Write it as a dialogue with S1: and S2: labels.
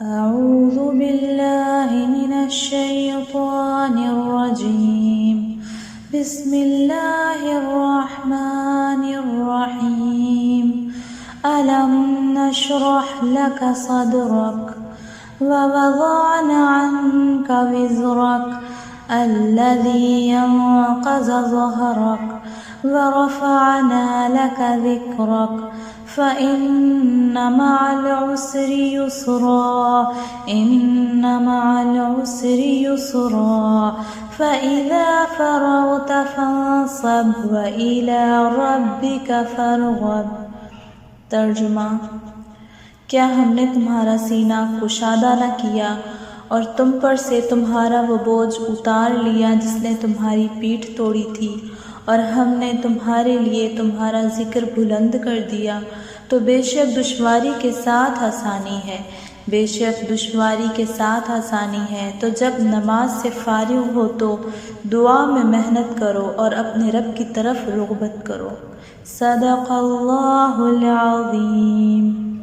S1: अऊज़ु बिल्लाहि मिनश्शैतानिर्रजीम। बिस्मिल्लाहिर्रहमानिर्रहीम। अलम नशरह लक सदरक व वज़अना अन्का विज़रक अल्लज़ी अनक़ज़ ज़हरक व रफ़अना लक ज़िक्रक फ़इन्न मअल उसरि युस्रा इन्न मअल उसरि युस्रा फ़इज़ा फ़रग़त फ़ंसब व इला रब्बिक फ़रग़ब। तर्जुमा: क्या हमने तुम्हारा सीना कुशादा न किया और तुम पर से तुम्हारा वो बोझ उतार लिया जिसने तुम्हारी पीठ तोड़ी थी, और हमने तुम्हारे लिए तुम्हारा जिक्र बुलंद कर दिया, तो बेशक दुश्वारी के साथ आसानी है, बेशक दुश्वारी के साथ आसानी है। तो जब नमाज से फारिग हो तो दुआ में मेहनत करो और अपने रब की तरफ रुग़बत करो। सदक़ल्लाहुल अज़ीम।